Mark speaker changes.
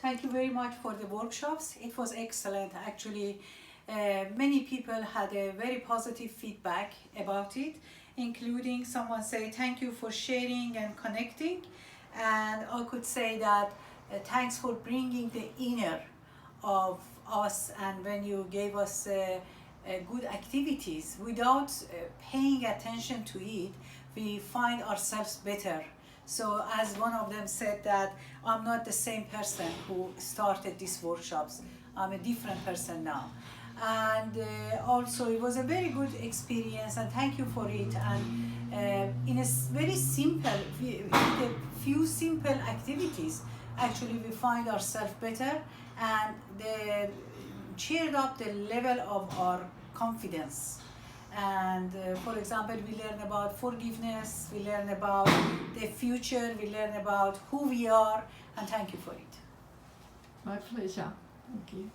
Speaker 1: Thank you very much for the workshops. It was excellent. Actually, many people had a very positive feedback about it, including someone say thank you for sharing and connecting. And I could say that thanks for bringing the inner of us, and when you gave us good activities without paying attention to it, we find ourselves better. So as one of them said that I'm not the same person who started these workshops, I'm a different person now. And also it was a very good experience, and thank you for it. And in a very simple, with a few simple activities, actually we find ourselves better, and they cheered up the level of our confidence. And for example, we learn about forgiveness, we learn about the future, we learn about who we are, and thank you for it.
Speaker 2: My pleasure. Thank you.